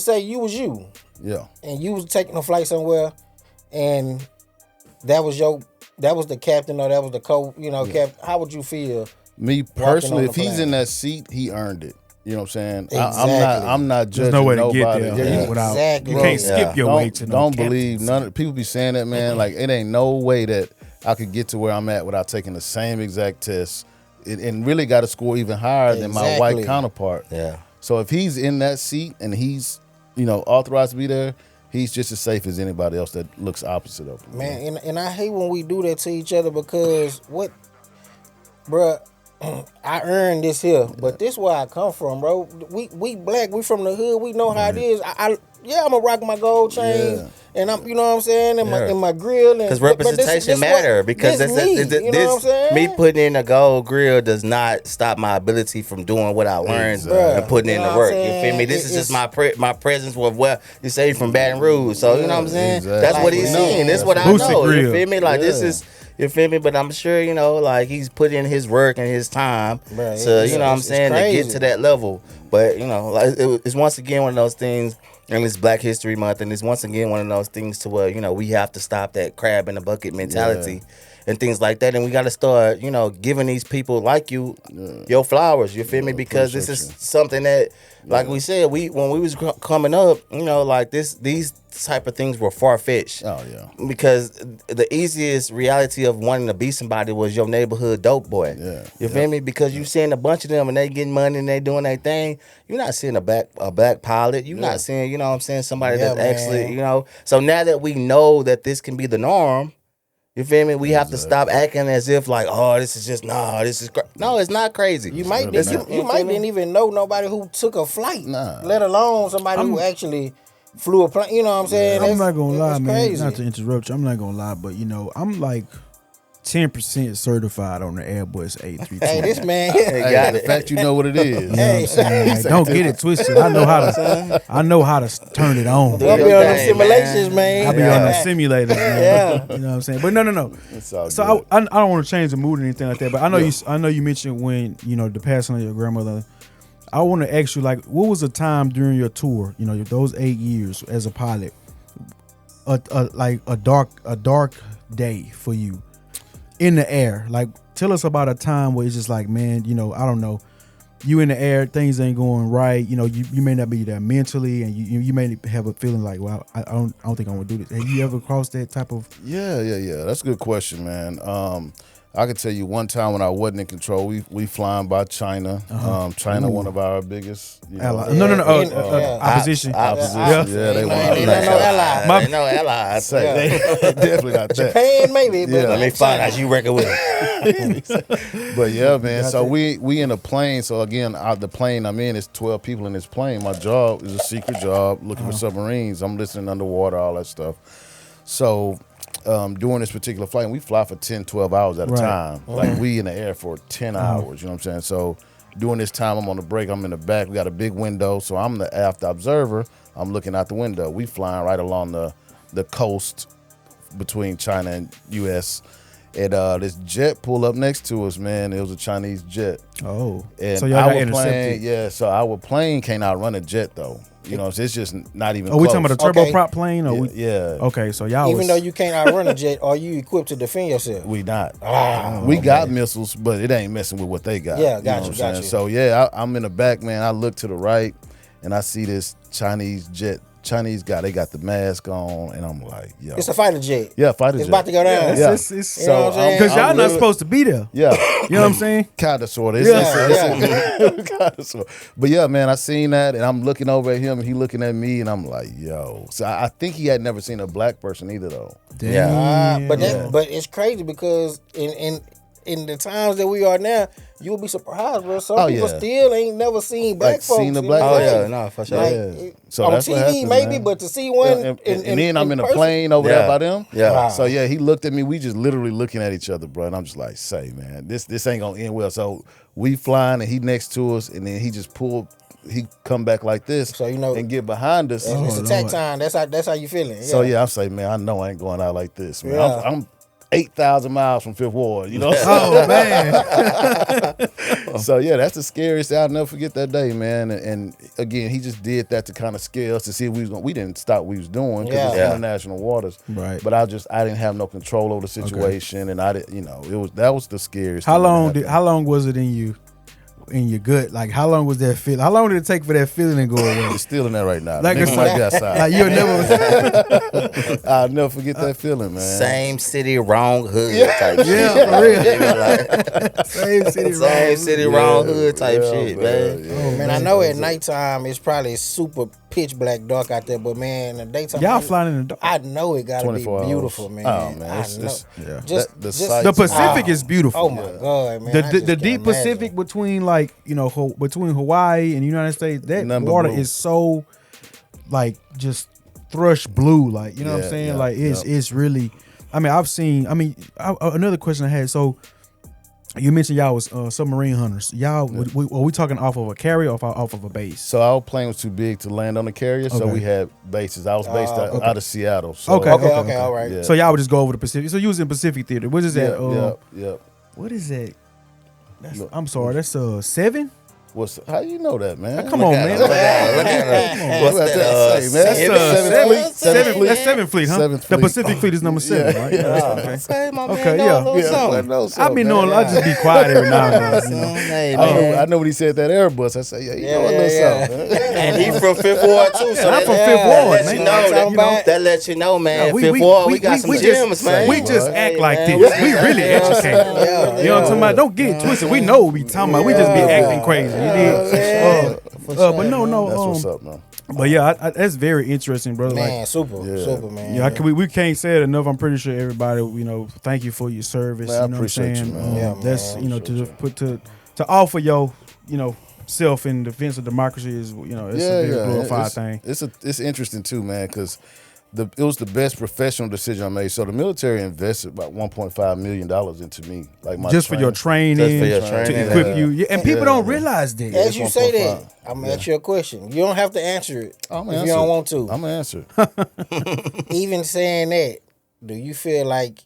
[SPEAKER 4] say you was you.
[SPEAKER 1] Yeah.
[SPEAKER 4] And you was taking a flight somewhere, and that was the captain, or that was the captain. How would you feel?
[SPEAKER 1] Me personally, if he's in that seat, he earned it. You know what I'm saying?
[SPEAKER 4] Exactly.
[SPEAKER 1] I'm not judging
[SPEAKER 3] There's no way
[SPEAKER 1] nobody.
[SPEAKER 3] to get there without.
[SPEAKER 4] Exactly.
[SPEAKER 3] You can't skip your way to.
[SPEAKER 1] Don't believe none of people be saying that, man. Like, it ain't no way that I could get to where I'm at without taking the same exact test, and really got to score even higher than my white counterpart.
[SPEAKER 2] Yeah.
[SPEAKER 1] So if he's in that seat and he's authorized to be there, he's just as safe as anybody else that looks opposite of him.
[SPEAKER 4] Man, and I hate when we do that to each other, because bruh, I earned this here, but this where I come from, bro. We black, we from the hood, we know how it is. I'm gonna rock my gold chain, and I'm, you know what I'm saying, and my grill,
[SPEAKER 2] because representation matter. Because
[SPEAKER 4] this me, you know what I'm saying?
[SPEAKER 2] Me putting in a gold grill does not stop my ability from doing what I learned and putting in the work. You feel me? This is just my presence with what you say from Baton Rouge. So you know what I'm saying?
[SPEAKER 1] Exactly.
[SPEAKER 2] That's what he's seeing. That's what I know. You feel me? Like this is. You feel me? But I'm sure, like, he's put in his work and his time to, you know what I'm saying, to get to that level. But, like, it's once again one of those things, and it's Black History Month, and it's once again one of those things to where, we have to stop that crab in the bucket mentality and things like that. And we got to start, giving these people like you your flowers, you feel me? Because this is something that, like we said, when we was coming up, like these type of things were far-fetched.
[SPEAKER 1] Oh, yeah.
[SPEAKER 2] Because the easiest reality of wanting to be somebody was your neighborhood dope boy.
[SPEAKER 1] Yeah.
[SPEAKER 2] You feel me? Because you seeing a bunch of them and they getting money and they doing their thing. You're not seeing a black pilot. You're not seeing, somebody that's actually, So now that we know that this can be the norm, You feel me? We have to stop acting as if like, oh, this is just this is no, it's not crazy.
[SPEAKER 4] You might didn't even know nobody who took a flight, let alone somebody who actually flew a plane. You know what I'm saying?
[SPEAKER 3] I'm not gonna lie, man.
[SPEAKER 4] Crazy.
[SPEAKER 3] Not to interrupt you, I'm not gonna lie, but I'm like 10% certified on the Airbus A320.
[SPEAKER 4] Hey, this man,
[SPEAKER 1] the fact you know what it is.
[SPEAKER 3] You know what I'm saying? Like, don't get it twisted. I know how to turn it on.
[SPEAKER 4] I'll be on them simulations, man.
[SPEAKER 3] I'll be on the simulators, man. You know what I'm saying? But no. So I don't want to change the mood or anything like that. But I know you mentioned when the passing of your grandmother. I want to ask you, like, what was a time during your tour? Those 8 years as a pilot, a dark day for you. In the air, like, tell us about a time where it's just like, man, I don't know, you in the air, things ain't going right. You may not be there mentally, and you may have a feeling like, well, I don't think I want to do this. Have you ever crossed that type of?
[SPEAKER 1] Yeah. That's a good question, man. I can tell you one time when I wasn't in control, we flying by China. China, one of our biggest
[SPEAKER 3] allies. Opposition.
[SPEAKER 1] Opposition. Yeah, they want.
[SPEAKER 2] They no allies. They no allies.
[SPEAKER 1] Definitely not that.
[SPEAKER 4] Japan, maybe. But
[SPEAKER 2] let me find out you reckon with it.
[SPEAKER 1] But yeah, man. So we in a plane. So again, the plane I'm in is 12 people in this plane. My job is a secret job, looking for submarines. I'm listening underwater, all that stuff. So. During this particular flight, we fly for 10, 12 hours at a time. Like, we in the air for 10 hours, you know what I'm saying? So during this time, I'm on the break, I'm in the back, we got a big window, so I'm the after observer, I'm looking out the window. We flying right along the coast between China and U.S., and this jet pulled up next to us, man. It was a Chinese jet.
[SPEAKER 3] Oh.
[SPEAKER 1] And
[SPEAKER 3] so y'all got intercepted.
[SPEAKER 1] So our plane can't outrun a jet, though. So it's just not even
[SPEAKER 3] close.
[SPEAKER 1] We
[SPEAKER 3] talking about a turboprop plane? Or
[SPEAKER 1] yeah.
[SPEAKER 3] Okay, so y'all
[SPEAKER 4] even though you can't outrun a jet, are you equipped to defend yourself?
[SPEAKER 1] We not. We got missiles, but it ain't messing with what they got.
[SPEAKER 4] Yeah, got you.
[SPEAKER 1] So, I'm in the back, man. I look to the right, and I see this Chinese guy. They got the mask on, and I'm like, yo.
[SPEAKER 4] It's a fighter jet.
[SPEAKER 1] Yeah, fighter jet.
[SPEAKER 4] It's about to go down.
[SPEAKER 1] Yeah.
[SPEAKER 3] So, because y'all not supposed to be there.
[SPEAKER 1] Yeah.
[SPEAKER 3] You know what I'm saying?
[SPEAKER 1] Kind of, sort of. Kind of, sort of. But yeah, man, I seen that, and I'm looking over at him, and he looking at me, and I'm like, yo. So I think he had never seen a black person either, though.
[SPEAKER 3] Damn.
[SPEAKER 4] But it's crazy because in the times that we are now, you'll be surprised, bro. Some people still ain't never seen black folks.
[SPEAKER 1] Seen a black
[SPEAKER 2] for sure.
[SPEAKER 1] So
[SPEAKER 4] on
[SPEAKER 1] that's
[SPEAKER 4] TV,
[SPEAKER 1] happens,
[SPEAKER 4] maybe,
[SPEAKER 1] man.
[SPEAKER 4] but to see one,
[SPEAKER 1] and then I'm in a plane over there by them.
[SPEAKER 2] Yeah. Wow.
[SPEAKER 1] So he looked at me. We just literally looking at each other, bro. And I'm just like, say, man, this ain't gonna end well. So we flying, and he next to us, and then he just he come back like this,
[SPEAKER 4] so
[SPEAKER 1] and get behind us.
[SPEAKER 4] It's attack time. That's how you feeling. Yeah.
[SPEAKER 1] So I'm saying, man, I know I ain't going out like this, man. Yeah. I'm 8,000 miles from Fifth Ward,
[SPEAKER 3] Oh man.
[SPEAKER 1] So that's the scariest. I'll never forget that day, man. And again, he just did that to kind of scare us to see if we was going. We didn't stop what we was doing because it's international waters.
[SPEAKER 3] Right.
[SPEAKER 1] But I didn't have no control over the situation, and I didn't. that was the scariest.
[SPEAKER 3] How long was it in you? In your gut, like how long was that feeling? How long did it take for that feeling to go away?
[SPEAKER 1] It's still in there right now.
[SPEAKER 3] Like
[SPEAKER 1] it's might be outside.
[SPEAKER 3] Like you'll never.
[SPEAKER 1] I'll never forget that feeling, man.
[SPEAKER 2] Same city, wrong hood type shit.
[SPEAKER 3] Yeah, for real. Same city,
[SPEAKER 2] wrong hood type shit, man.
[SPEAKER 4] Oh, man, I know at nighttime it's probably super pitch black dark out there, but man, in the daytime,
[SPEAKER 3] y'all flying in the dark.
[SPEAKER 4] I know it gotta be beautiful, man.
[SPEAKER 1] Oh man,
[SPEAKER 3] the Pacific is beautiful.
[SPEAKER 4] Oh my god, man.
[SPEAKER 3] The deep Pacific between between Hawaii and the United States, that water is so like just thrush blue, like you know what I'm saying. Like it's really. Another question I had. So you mentioned y'all was submarine hunters. Y'all, are we talking off of a carrier or off of a base?
[SPEAKER 1] So our plane was too big to land on the carrier, so we had bases. I was based out of Seattle. So.
[SPEAKER 4] Okay, all right.
[SPEAKER 1] Yeah.
[SPEAKER 3] So y'all would just go over the Pacific. So you was in Pacific Theater. What is that?
[SPEAKER 1] Yep.
[SPEAKER 3] What is that? I'm sorry, that's 7?
[SPEAKER 1] How you know that, man?
[SPEAKER 3] Come on, man.
[SPEAKER 2] Look at her. What's that?
[SPEAKER 3] That's 7th Fleet, huh?
[SPEAKER 1] 7th
[SPEAKER 3] The
[SPEAKER 1] Fleet.
[SPEAKER 3] Pacific Fleet is number 7, right?
[SPEAKER 2] Okay, my man.
[SPEAKER 3] Okay,
[SPEAKER 2] yeah.
[SPEAKER 3] I be knowing. I just be quiet every now and then.
[SPEAKER 2] Hey,
[SPEAKER 1] I know when he said that Airbus. I said, you know a little something.
[SPEAKER 2] And he from Fifth Ward too. So
[SPEAKER 3] I'm from Fifth Ward, man.
[SPEAKER 2] That lets you know, man. Fifth Ward, we got some gems, man.
[SPEAKER 3] We just act like this. We really educated. You know what I'm talking about? Don't get it twisted. We know what we talking about. We just be acting crazy. You did. But no,
[SPEAKER 1] that's what's up, man.
[SPEAKER 3] But yeah, that's very interesting, brother.
[SPEAKER 4] Man,
[SPEAKER 3] like,
[SPEAKER 4] super, man.
[SPEAKER 3] Yeah, we can't say it enough. I'm pretty sure everybody, thank you for your service.
[SPEAKER 1] Man,
[SPEAKER 3] you know
[SPEAKER 1] I appreciate
[SPEAKER 3] what I'm saying?
[SPEAKER 1] you, man.
[SPEAKER 3] That's to offer your self in defense of democracy is it's a very glorified thing.
[SPEAKER 1] It's interesting too, man, because it was the best professional decision I made. So the military invested about $1.5 million into me, like my
[SPEAKER 3] just for your training, to equip you. Yeah, and people don't realize that.
[SPEAKER 4] As you say that, I'm gonna ask you a question. You don't have to answer it if you don't want to.
[SPEAKER 1] I'm gonna answer.
[SPEAKER 4] Even saying that, do you feel like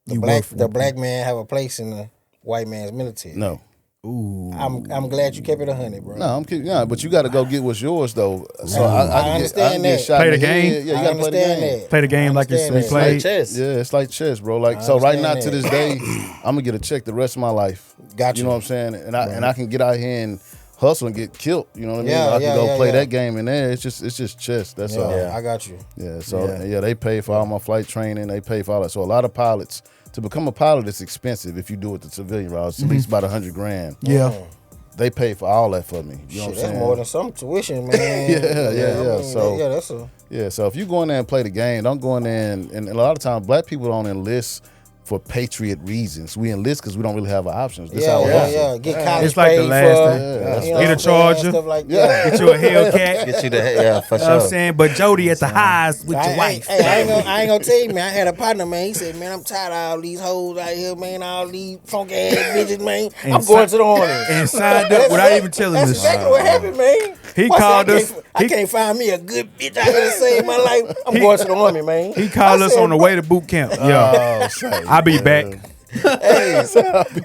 [SPEAKER 4] the black man have a place in the white man's military?
[SPEAKER 1] No.
[SPEAKER 3] Ooh.
[SPEAKER 4] I'm glad you kept it 100, bro.
[SPEAKER 1] No, I'm kidding. Yeah, but you got to go get what's yours, though. So
[SPEAKER 4] I understand that.
[SPEAKER 3] Play the game.
[SPEAKER 1] Yeah, you got to play the game.
[SPEAKER 3] Play the game like it's replayed.
[SPEAKER 2] It's like chess.
[SPEAKER 1] Yeah, it's like chess, bro. Like so, right now to this day, I'm gonna get a check the rest of my life.
[SPEAKER 4] Gotcha.
[SPEAKER 1] You know what I'm saying? And I can get out here and hustle and get killed. You know what I mean? I can go play that game in there. It's just chess. That's all.
[SPEAKER 4] Yeah, I got you.
[SPEAKER 1] Yeah. So they pay for all my flight training. They pay for all that. So a lot of pilots, to become a pilot, it's expensive if you do it the civilian route. It's at least about $100,000.
[SPEAKER 3] Yeah.
[SPEAKER 1] They pay for all that for me. You know what I'm saying?
[SPEAKER 4] That's more than some tuition, man.
[SPEAKER 1] Yeah. So if you go in there and play the game, don't go in there and a lot of times black people don't enlist for patriot reasons. We enlist because we don't really have options. This how
[SPEAKER 4] Get college
[SPEAKER 3] it's like the
[SPEAKER 4] last
[SPEAKER 3] thing. Get a Charger.
[SPEAKER 4] Stuff like that.
[SPEAKER 3] Get you a Hellcat.
[SPEAKER 2] Get you for
[SPEAKER 3] You know what I'm saying? But Jody at the highs with your wife.
[SPEAKER 4] Hey, I ain't gonna tell you, man. I had a partner, man. He said, man, I'm tired of all these hoes out here, man. All these funky ass bitches, man. I'm going to the Army.
[SPEAKER 3] And signed up without even telling us.
[SPEAKER 4] That's exactly what happened, man.
[SPEAKER 3] He called us.
[SPEAKER 4] I can't find me a good bitch out here to save my life. I'm going to the Army, man.
[SPEAKER 3] He called us on the way to boot camp. Yeah, I'll be back.
[SPEAKER 4] Hey,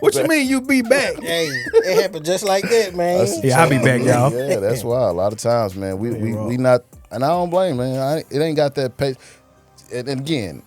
[SPEAKER 3] what you mean you be back?
[SPEAKER 4] Hey, it happened just like that, man.
[SPEAKER 3] Yeah, I'll be back, y'all.
[SPEAKER 1] Yeah, that's why a lot of times, man, we not, and I don't blame, man. It ain't got that pace. And again,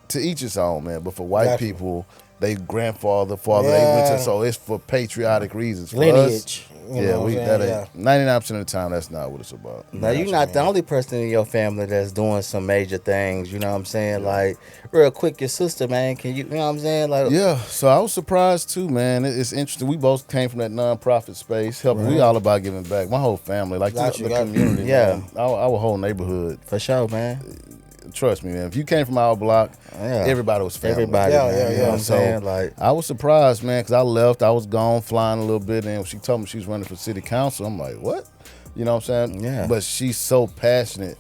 [SPEAKER 1] to each his own, man. But for white people, they grandfather, father, they went to, so it's for patriotic reasons. For
[SPEAKER 4] lineage.
[SPEAKER 1] Us, that ain't 99% of the time. That's not what it's about.
[SPEAKER 2] Now you're not the only person in your family that's doing some major things. You know what I'm saying? Like real quick, your sister, man. Can you know what I'm saying? Like
[SPEAKER 1] So I was surprised too, man. It's interesting. We both came from that nonprofit space. We all about giving back. My whole family, like the community, man. Our whole neighborhood.
[SPEAKER 2] For sure, man.
[SPEAKER 1] Trust me, man. If you came from our block, everybody was family.
[SPEAKER 2] Everybody, man. You know what I'm saying?
[SPEAKER 1] Like, I was surprised, man, because I left. I was gone flying a little bit, and she told me she was running for city council. I'm like, what? You know what I'm saying?
[SPEAKER 2] Yeah.
[SPEAKER 1] But she's so passionate,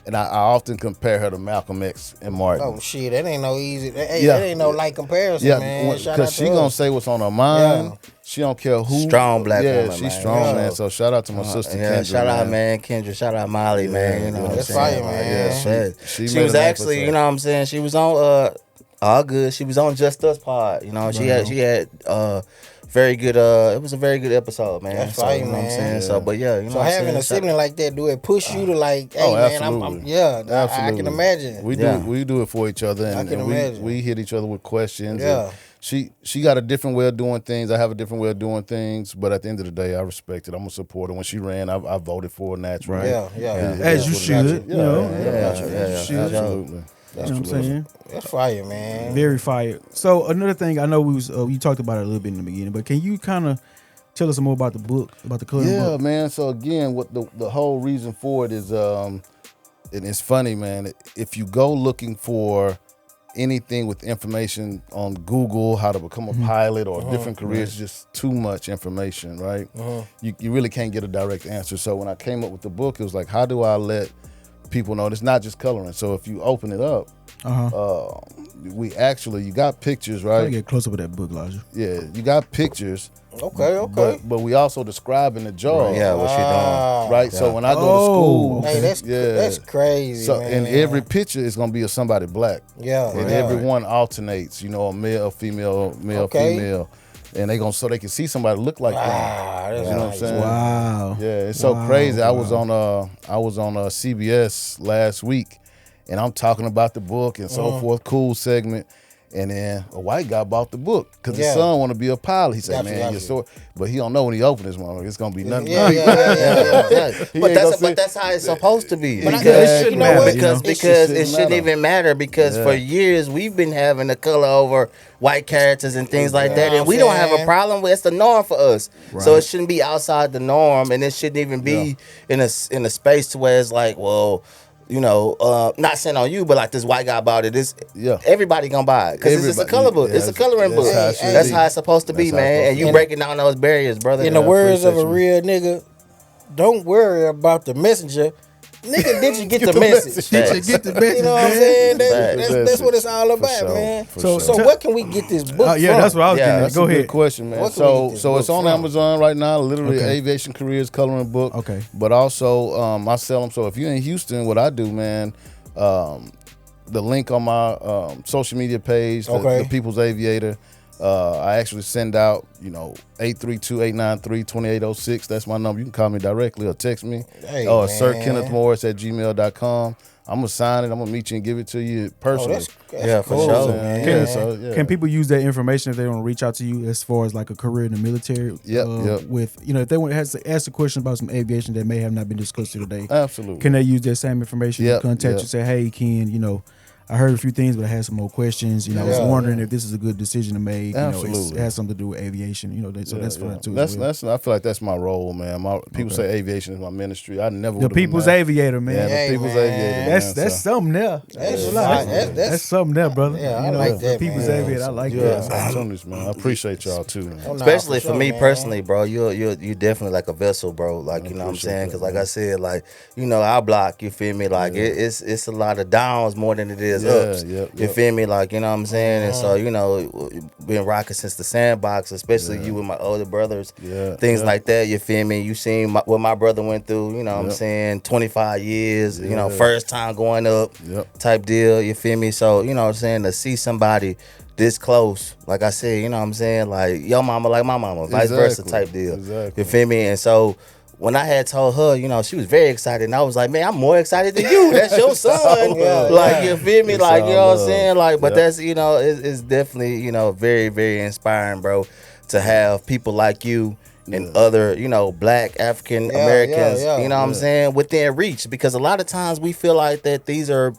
[SPEAKER 1] and I often compare her to Malcolm X and Martin.
[SPEAKER 4] Oh shit, that ain't no easy. That ain't no light comparison, man.
[SPEAKER 1] Because she gonna say what's on her mind. Yeah. She don't care who.
[SPEAKER 2] Strong black woman,
[SPEAKER 1] she's strong, man. So shout out to my sister Kendra.
[SPEAKER 2] Shout out, man, Kendra. Shout out Molly, man. You know what I'm saying?
[SPEAKER 4] Fire, man.
[SPEAKER 2] She was actually, you know what I'm saying? She was on all good. She was on Just Us Pod. You know, she had very good. It was a very good episode, man.
[SPEAKER 4] That's fire,
[SPEAKER 2] you know
[SPEAKER 4] man.
[SPEAKER 2] what I'm saying? So, but yeah, you know,
[SPEAKER 4] so having a sibling like that, do it push you to like, hey, man,
[SPEAKER 1] absolutely.
[SPEAKER 4] I can imagine.
[SPEAKER 1] We do it for each other, and we hit each other with questions. Yeah. She got a different way of doing things. I have a different way of doing things. But at the end of the day, I respect it. I'm a supporter. When she ran, I voted for her naturally.
[SPEAKER 3] Yeah. As you should. You know.
[SPEAKER 1] Absolutely.
[SPEAKER 3] You know what I'm saying?
[SPEAKER 4] That's fire, man.
[SPEAKER 3] Very fire. So another thing, I know you talked about it a little bit in the beginning, but can you kind of tell us more about the book, about the coloring book?
[SPEAKER 1] Yeah, man. So again, what the whole reason for it is, and it's funny, man. If you go looking for anything with information on Google, how to become a pilot or different careers, just too much information, right? You really can't get a direct answer. So when I came up with the book, it was like, how do I let people know it's not just coloring? So if you open it up, you got pictures, right?
[SPEAKER 3] Try to get closer with that book, Elijah.
[SPEAKER 1] Yeah, you got pictures.
[SPEAKER 4] Okay.
[SPEAKER 1] But we also describe in the jar.
[SPEAKER 2] Right, what you're doing.
[SPEAKER 1] Right. Yeah. So when I go to school,
[SPEAKER 4] hey, that's crazy.
[SPEAKER 1] So
[SPEAKER 4] man.
[SPEAKER 1] and every picture is gonna be of somebody black.
[SPEAKER 4] Yeah.
[SPEAKER 1] And everyone alternates. You know, a male, a female, female. And they can see somebody look like them. You know what I'm saying?
[SPEAKER 3] Wow.
[SPEAKER 1] Yeah, it's so crazy. I was on CBS last week, and I'm talking about the book and so forth. Cool segment. And then a white guy bought the book because his son want to be a pilot. He said, "Man, your story," but he don't know when he open this one, it's gonna be nothing.
[SPEAKER 2] But that's how it's supposed to be.
[SPEAKER 3] But it shouldn't matter,
[SPEAKER 2] because it shouldn't even matter. Because for years we've been having the color over white characters and things like that, and we don't have a problem with. It's the norm for us, so it shouldn't be outside the norm, and it shouldn't even be in a space to where it's like, well, not saying on you, but like this white guy bought it. Everybody gonna buy it because it's a color book. It's a coloring book. That's how it's supposed to be, man. And you breaking down those barriers, brother.
[SPEAKER 4] In the words of a real nigga, don't worry about the messenger. Nigga, did you get the message?
[SPEAKER 3] Did you get the message?
[SPEAKER 4] You know what I'm saying? That's what it's all about, man. So what can we get this book from?
[SPEAKER 3] That's what I was getting at. Go ahead.
[SPEAKER 1] Good question, man. So it's on Amazon right now, literally Aviation Careers Coloring Book.
[SPEAKER 3] Okay.
[SPEAKER 1] But also I sell them. So if you're in Houston, what I do, man, the link on my social media page, the People's Aviator, I actually send out, 832-893-2806. That's my number. You can call me directly or text me.
[SPEAKER 4] Hey,
[SPEAKER 1] Sir Kenneth Morris at gmail.com. I'm going to sign it. I'm going to meet you and give it to you personally.
[SPEAKER 4] That's
[SPEAKER 2] cool,
[SPEAKER 4] for sure,
[SPEAKER 2] man.
[SPEAKER 3] Can people use that information if they want to reach out to you as far as like a career in the military? With, if they want to ask a question about some aviation that may have not been discussed today.
[SPEAKER 1] Absolutely.
[SPEAKER 3] Can they use that same information to contact you, say, hey, Ken, I heard a few things, but I had some more questions. I was wondering if this is a good decision to make.
[SPEAKER 1] Absolutely.
[SPEAKER 3] It has something to do with aviation. So that's fun too.
[SPEAKER 1] I feel like that's my role, man. People say aviation is my ministry. I never
[SPEAKER 3] the People's Aviator, man.
[SPEAKER 1] Yeah, the People's Aviator.
[SPEAKER 3] That's something there. That's something there, brother.
[SPEAKER 4] Yeah, I like that.
[SPEAKER 3] People's Aviator. I like that.
[SPEAKER 1] Opportunities, man. I appreciate y'all too, man.
[SPEAKER 2] Especially for me personally, bro. You're definitely like a vessel, bro. Like you know what I'm saying? Because like I said, like our block, you feel me? Like it's a lot of downs more than it is ups. You feel me? Like, you know what I'm saying? And so, been rocking since the sandbox, especially you with my older brothers, things like that, you feel me? You seen what my brother went through, you know what I'm saying? 25 years, first time going up type deal, you feel me? So, you know what I'm saying? To see somebody this close, like I said, you know what I'm saying? Like, your mama like my mama, vice versa type deal. You feel me? And so, when I had told her, she was very excited, and I was like, man, I'm more excited than you. That's your son. You feel me? Like, you know what I'm saying? Like, but that's, it's definitely, very, very inspiring, bro, to have people like you and other, black African Americans, you know what I'm saying, within reach. Because a lot of times we feel like that these are,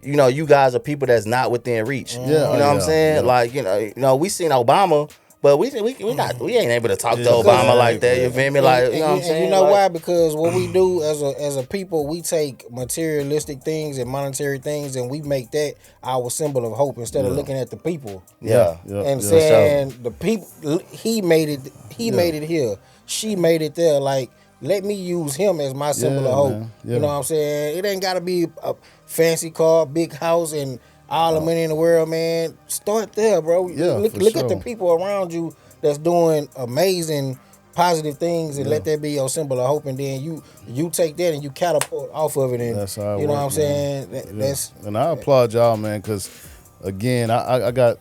[SPEAKER 2] you guys are people that's not within reach. You know what I'm saying? Like, we seen Obama. But we ain't able to talk to Obama like that. You feel me? Like, you know what I'm saying?
[SPEAKER 4] You know why? Because what we do as a people, we take materialistic things and monetary things, and we make that our symbol of hope instead of looking at the people. And saying the people, he made it here, she made it there. Like, let me use him as my symbol of hope. You know what I'm saying? It ain't got to be a fancy car, big house, and all the money in the world, man. Start there, bro. Look at the people around you that's doing amazing, positive things, and let that be your symbol of hope. And then you take that and you catapult off of it. And
[SPEAKER 1] that's how
[SPEAKER 4] you know what I'm saying?
[SPEAKER 1] And I applaud y'all, man, because again, I got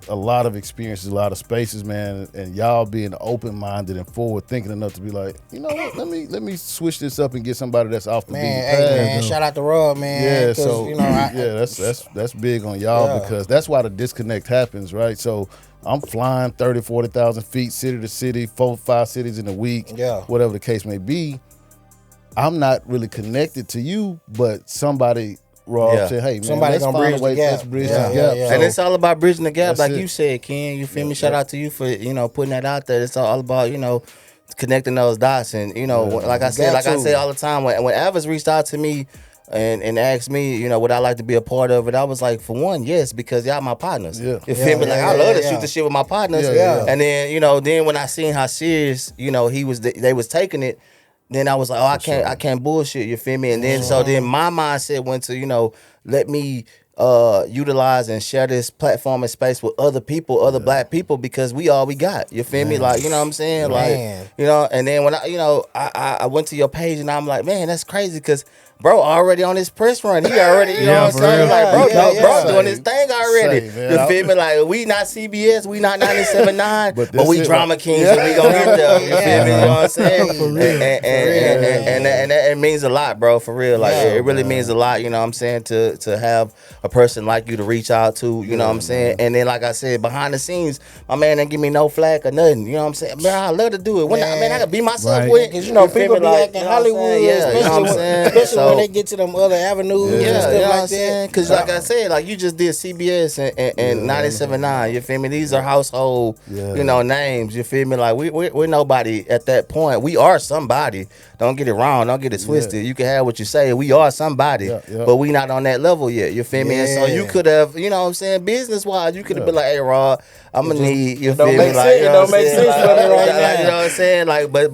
[SPEAKER 1] a lot of experiences, a lot of spaces, man, and y'all being open-minded and forward-thinking enough to be like, you know what, let me switch this up and get somebody that's off the beaten path.
[SPEAKER 4] Man, shout out to Rob, man.
[SPEAKER 1] Yeah, so that's big on y'all because that's why the disconnect happens, right? So I'm flying 30, 40,000 feet, city to city, 4, 5 cities in a week, whatever the case may be. I'm not really connected to you, but somebody say, hey, man,
[SPEAKER 4] somebody
[SPEAKER 1] let's
[SPEAKER 4] gonna
[SPEAKER 1] find
[SPEAKER 4] bridge
[SPEAKER 1] a way.
[SPEAKER 4] the gap.
[SPEAKER 1] Let's bridge the gap.
[SPEAKER 2] And it's all about bridging the gap, like
[SPEAKER 1] it.
[SPEAKER 2] you said, Ken. You feel me? Shout out to you for putting that out there. It's all about connecting those dots, and like I said all the time. When Avis reached out to me and asked me, would I like to be a part of it? I was like, for one, yes, because y'all my partners. You feel me? Like I love to shoot the shit with my partners. And then then when I seen how serious they was taking it. Then I was like, I can't bullshit, you feel me? And then so then my mindset went to, let me utilize and share this platform and space with other people, other black people, because we all we got. You feel me? Like, you know what I'm saying? Like, and then when I went to your page and I'm like, man, that's crazy, because bro already on his press run. He already, you know what I'm saying? Like, bro doing his thing already. You feel me? Like, we not CBS, we not 97.9, but we Drama Kings and we gonna get there. You feel me? You know what I'm saying? And it means a lot, bro, for real. Like, it really means a lot, you know what I'm saying, to have a person like you to reach out to, you know what I'm saying? And then, like I said, behind the scenes, my man didn't give me no flack or nothing. You know what I'm saying? Man, I love to do it. When I could be myself with.
[SPEAKER 4] Because, you know, people be acting Hollywood, especially when they get to them other avenues and stuff like that.
[SPEAKER 2] Because, like I said, like, you just did CBS and 97.9. You feel me? These are household, you know, names. You feel me? Like, we're nobody at that point. We are somebody. Don't get it wrong. Don't get it twisted. You can have what you say. We are somebody, but we not on that level yet. You feel me? And so you could have, you know what I'm saying, business-wise, you could have been like, hey, Rod, I'm going to need, you feel me? Like,
[SPEAKER 4] it don't make sense for me right now.
[SPEAKER 2] You know what I'm saying? Like, but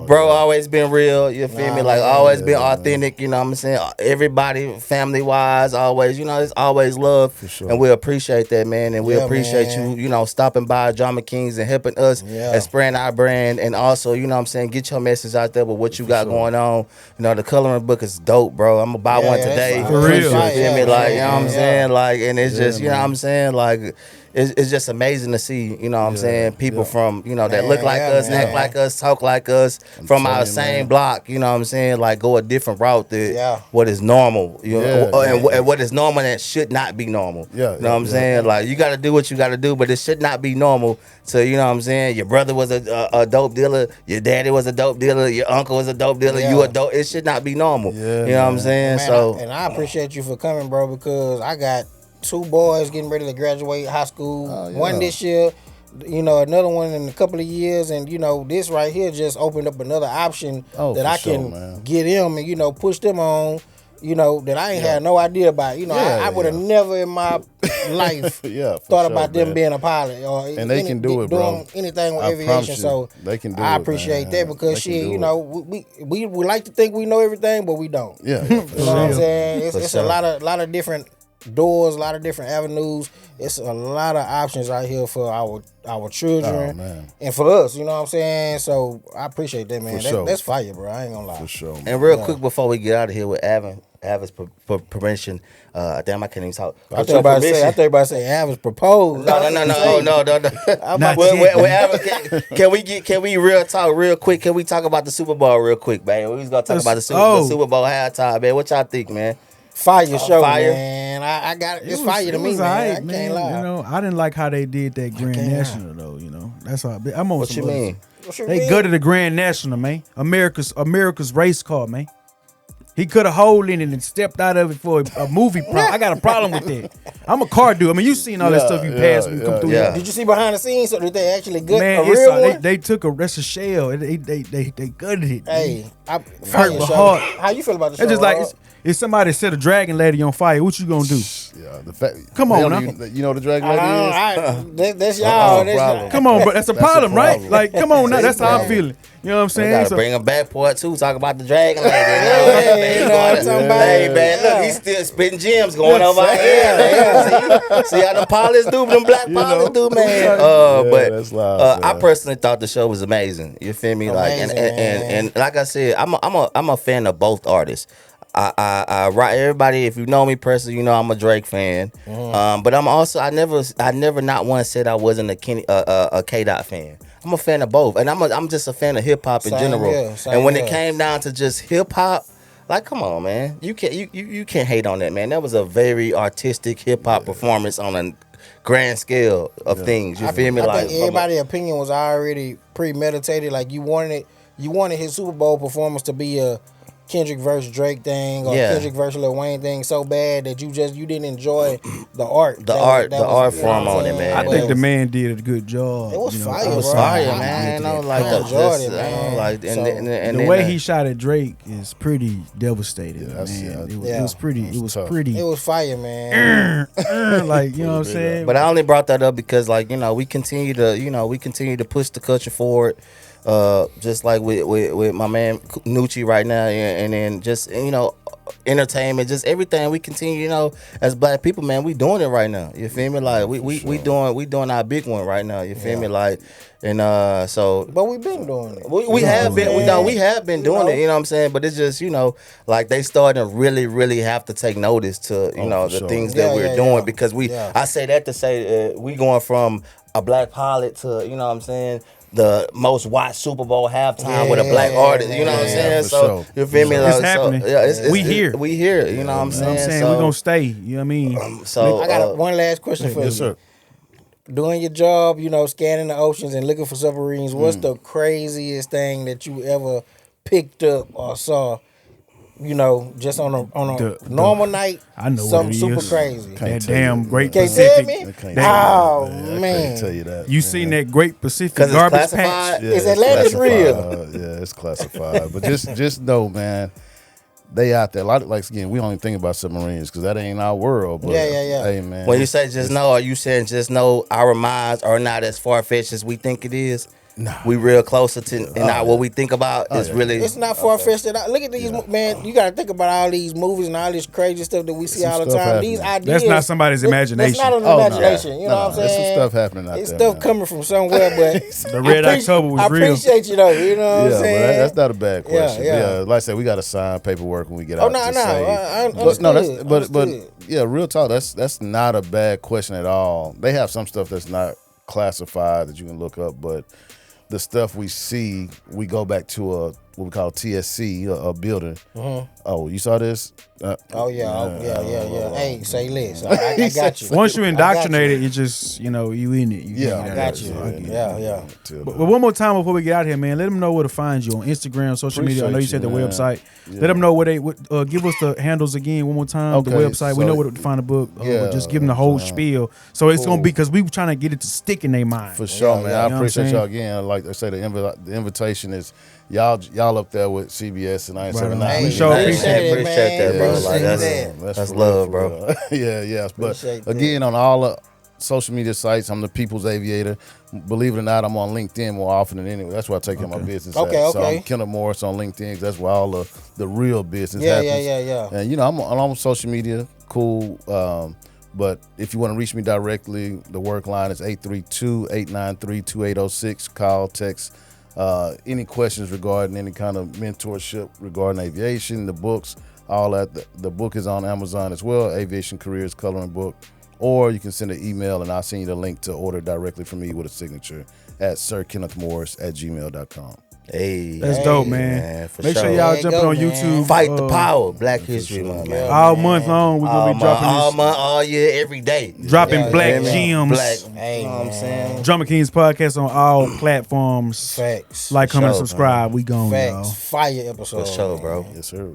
[SPEAKER 2] bro always been real, you feel me? Like, always been authentic, you know what I'm saying? Everybody, family-wise, always, you know, it's always love. For sure. And we appreciate that, man. And we appreciate you, you know, stopping by Drama Kings and helping us and spreading our brand. And also, you know what I'm saying, get your message out there with what you got going on. You know, the coloring book is dope, bro. I'm going to buy one today.
[SPEAKER 3] For real.
[SPEAKER 2] You feel me? Like, you know what I'm saying? Like, and it's just, you know what I'm saying? Like, it's just amazing to see, you know what I'm saying, people from, you know, that look like us, act like us, talk like us, from our same block, you know what I'm saying, like, go a different route than what is normal, you know, and what is normal that should not be normal. You know what I'm saying? Like, you got to do what you got to do, but it should not be normal to, you know what I'm saying, your brother was a dope dealer, your daddy was a dope dealer, your uncle was a dope dealer, you a dope, it should not be normal. You know what I'm saying?
[SPEAKER 4] Man,
[SPEAKER 2] so
[SPEAKER 4] and I appreciate you for coming, bro, because I got 2 boys getting ready to graduate high school. One this year, you know, another one in a couple of years, and you know, this right here just opened up another option that I can get them and, you know, push them on, you know, that I ain't had no idea about. You know, I would have never in my life thought about them being a pilot or
[SPEAKER 1] and they can do it, bro.
[SPEAKER 4] Doing anything with aviation. So
[SPEAKER 1] they can do
[SPEAKER 4] I appreciate that because shit, you know, we like to think we know everything, but we don't. You know what I'm saying? It's a lot of different doors, a lot of different avenues. It's a lot of options out here for our children and for us, you know what I'm saying? So I appreciate that, man. That's fire, bro. I ain't gonna lie.
[SPEAKER 1] For sure, man.
[SPEAKER 2] And real quick before we get out of here with Avis permission, damn, I can't even talk.
[SPEAKER 4] I thought everybody say Avis proposed.
[SPEAKER 2] No. Can we real talk real quick? Can we talk about the Super Bowl real quick, man? We was gonna talk about the Super Bowl halftime, man. What y'all think, man?
[SPEAKER 4] Fire show, man. I got it. It's fire to me, man. I can't lie.
[SPEAKER 3] You know, I didn't like how they did that Grand National, though. You know, that's how I'm on.
[SPEAKER 2] What you mean?
[SPEAKER 3] They gutted the Grand National, man. America's race car, man. He cut a hole in it and stepped out of it for a movie prop. I got a problem with that. I'm a car dude. I mean, you seen all that stuff you passed when you come through.
[SPEAKER 4] Did you see behind the scenes? So did they actually gut a
[SPEAKER 3] real
[SPEAKER 4] one?
[SPEAKER 3] They took that's a shell. They gutted it.
[SPEAKER 4] Hey,
[SPEAKER 3] hurt my heart.
[SPEAKER 4] How you feel about the show?
[SPEAKER 3] It's just like if somebody set a dragon lady on fire, what you gonna do?
[SPEAKER 1] Yeah, the fact.
[SPEAKER 3] Come on, now.
[SPEAKER 1] You know what the dragon lady
[SPEAKER 4] is? That's y'all.
[SPEAKER 3] Come on, but that's a problem, right? Like, come on now. That's how I'm feeling. You know what I'm saying?
[SPEAKER 2] We gotta bring him back part 2. Talk about the dragon lady.
[SPEAKER 4] You know what I'm talking about?
[SPEAKER 2] Hey, man, look, he's still spitting gems going over our head. See how the pilots do, them black pilots do, man. But I personally thought the show was amazing. You feel me? Like, and like I said, I'm a fan of both artists. I everybody, if you know me personally, you know I'm a Drake fan. But I'm also I never not once said I wasn't a K-Dot fan. I'm a fan of both, and I'm just a fan of hip hop in general. And when it came down to just hip hop, like, come on, man, you can't hate on that, man. That was a very artistic hip hop performance on a grand scale of things. You feel me?
[SPEAKER 4] I think everybody's opinion was already premeditated. Like, you wanted his Super Bowl performance to be a Kendrick versus Drake thing or Kendrick versus Lil Wayne thing so bad that you didn't enjoy the art.
[SPEAKER 2] The art form on it, man.
[SPEAKER 3] I think the man did a good job.
[SPEAKER 4] It was fire,
[SPEAKER 2] It was fire, man. I enjoyed it, man.
[SPEAKER 3] The way he shot at Drake is pretty devastating, man. It was pretty. It
[SPEAKER 4] was fire, man.
[SPEAKER 3] Like, you know what I'm saying?
[SPEAKER 2] But I only brought that up because, like, you know, we continue to push the culture forward. just like with my man Nucci right now, and then just entertainment, just everything we continue, as black people, man, we doing it right now. You feel me? Like we doing our big one right now. You feel me? Like, and so.
[SPEAKER 4] But we've been doing it.
[SPEAKER 2] We have been. We have been doing it. You know what I'm saying? But it's just like they starting to really, really have to take notice to the things that we're doing because I say that to say we going from a black pilot to what I'm saying. The most watched Super Bowl halftime with a black artist, you know what I'm saying? So you feel me?
[SPEAKER 3] It's happening. We here.
[SPEAKER 2] We here. You know what I'm saying?
[SPEAKER 3] So, we're gonna stay. You know what I mean?
[SPEAKER 2] So
[SPEAKER 4] I got one last question for you.
[SPEAKER 1] Sir.
[SPEAKER 4] Doing your job, scanning the oceans and looking for submarines. What's the craziest thing that you ever picked up or saw? Just on a normal night,
[SPEAKER 3] I know
[SPEAKER 4] something
[SPEAKER 3] what it
[SPEAKER 4] super
[SPEAKER 3] is.
[SPEAKER 4] crazy.
[SPEAKER 3] That damn Great
[SPEAKER 4] Can't
[SPEAKER 3] Pacific.
[SPEAKER 4] tell me?
[SPEAKER 1] Oh
[SPEAKER 4] Man.
[SPEAKER 1] I can't tell you that.
[SPEAKER 3] You seen that Great Pacific
[SPEAKER 2] 'Cause it's
[SPEAKER 3] garbage
[SPEAKER 2] classified?
[SPEAKER 3] patch?
[SPEAKER 1] Yeah,
[SPEAKER 4] Is
[SPEAKER 1] it's
[SPEAKER 4] Atlantis
[SPEAKER 1] classified. Yeah, it's classified. But just know, man, they out there. A lot of, again, we don't even think about submarines because that ain't our world. But
[SPEAKER 4] Yeah.
[SPEAKER 1] Hey, man.
[SPEAKER 2] when you say just know, are you saying just know our minds are not as far fetched as we think it is?
[SPEAKER 1] Nah.
[SPEAKER 2] We real closer to, and what we think about is really.
[SPEAKER 4] It's not far fetched at all. Look at these, man. You got to think about all these movies and all this crazy stuff that we see
[SPEAKER 1] Some
[SPEAKER 4] all the
[SPEAKER 1] stuff
[SPEAKER 4] time.
[SPEAKER 1] happening.
[SPEAKER 4] These ideas.
[SPEAKER 3] That's not somebody's imagination.
[SPEAKER 4] That's not an
[SPEAKER 1] Oh, no.
[SPEAKER 4] imagination. You know what I'm saying?
[SPEAKER 1] There's some stuff happening out
[SPEAKER 4] It's
[SPEAKER 1] there.
[SPEAKER 4] stuff
[SPEAKER 1] man.
[SPEAKER 4] coming from somewhere, but
[SPEAKER 3] The Red October was
[SPEAKER 4] I
[SPEAKER 3] real.
[SPEAKER 4] appreciate you though. You know what I'm
[SPEAKER 1] Yeah,
[SPEAKER 4] saying?
[SPEAKER 1] but that's not a bad question.
[SPEAKER 4] Yeah.
[SPEAKER 1] Like I said, we got to sign paperwork when we get
[SPEAKER 4] Oh
[SPEAKER 1] out.
[SPEAKER 4] no,
[SPEAKER 1] to
[SPEAKER 4] no,
[SPEAKER 1] say-
[SPEAKER 4] I
[SPEAKER 1] But no,
[SPEAKER 4] understood.
[SPEAKER 1] but
[SPEAKER 4] Understood.
[SPEAKER 1] yeah, real talk. That's not a bad question at all. They have some stuff that's not classified that you can look up, but the stuff we see, we go back to what we call TSC, a building. Oh, you saw this?
[SPEAKER 4] Oh yeah. Hey, say less. I got you.
[SPEAKER 3] Once you indoctrinated, you just you in it.
[SPEAKER 4] I got you. Yeah.
[SPEAKER 3] But one more time before we get out here, man, let them know where to find you on Instagram, social media. I know you said the website.
[SPEAKER 1] Yeah.
[SPEAKER 3] Let them know where give us the handles again one more time. The
[SPEAKER 1] Okay,
[SPEAKER 3] website. We
[SPEAKER 1] so-
[SPEAKER 3] know where to find the book.
[SPEAKER 1] Yeah,
[SPEAKER 3] But just give them the whole spiel. So it's gonna be because we trying to get it to stick in their mind.
[SPEAKER 1] For sure, man.
[SPEAKER 3] You know
[SPEAKER 1] I
[SPEAKER 3] what I'm
[SPEAKER 1] appreciate
[SPEAKER 3] saying?
[SPEAKER 1] y'all again. Like I say, the invitation is y'all up there with CBS and 979.
[SPEAKER 3] Right on.
[SPEAKER 4] Hey,
[SPEAKER 3] We sure
[SPEAKER 4] appreciate
[SPEAKER 2] appreciate that, bro.
[SPEAKER 4] man.
[SPEAKER 2] Like,
[SPEAKER 4] Appreciate
[SPEAKER 2] that's
[SPEAKER 1] for
[SPEAKER 2] love,
[SPEAKER 1] real,
[SPEAKER 2] bro.
[SPEAKER 1] for real. Yeah. But
[SPEAKER 4] Appreciate that.
[SPEAKER 1] again, on all the social media sites, I'm the People's Aviator. Believe it or not, I'm on LinkedIn more often than anyone. That's where I take care of my business.
[SPEAKER 4] Okay,
[SPEAKER 1] at. So
[SPEAKER 4] okay.
[SPEAKER 1] I'm Kenneth Morris on LinkedIn. 'Cause that's where all the real business
[SPEAKER 4] Yeah,
[SPEAKER 1] happens.
[SPEAKER 4] yeah.
[SPEAKER 1] And I'm on social media. Cool. But if you want to reach me directly, the work line is 832-893-2806. Call, text. Any questions regarding any kind of mentorship regarding aviation, the books, all that. The book is on Amazon as well, Aviation Careers Coloring Book. Or you can send an email and I'll send you the link to order directly from me with a signature at sirkennethmorris@gmail.com.
[SPEAKER 2] Hey,
[SPEAKER 3] That's dope, man.
[SPEAKER 2] for
[SPEAKER 3] Make sure
[SPEAKER 2] sure.
[SPEAKER 3] y'all
[SPEAKER 4] There you
[SPEAKER 3] jumping
[SPEAKER 4] go,
[SPEAKER 3] on
[SPEAKER 4] man.
[SPEAKER 3] YouTube.
[SPEAKER 2] Fight the power, Black History Month, man.
[SPEAKER 3] All month long, we're gonna be dropping
[SPEAKER 2] all
[SPEAKER 3] this,
[SPEAKER 2] month, all year, every day.
[SPEAKER 3] dropping
[SPEAKER 4] Yeah,
[SPEAKER 3] black
[SPEAKER 4] yeah.
[SPEAKER 3] gems.
[SPEAKER 2] Black,
[SPEAKER 4] Hey,
[SPEAKER 2] you know what I'm saying?
[SPEAKER 3] Drummer Kings podcast on all platforms.
[SPEAKER 4] Facts.
[SPEAKER 3] Like, comment,
[SPEAKER 2] Sure,
[SPEAKER 3] subscribe. We gone,
[SPEAKER 4] Facts.
[SPEAKER 3] y'all.
[SPEAKER 4] Fire episode.
[SPEAKER 2] For sure, bro.
[SPEAKER 1] Yes, sir.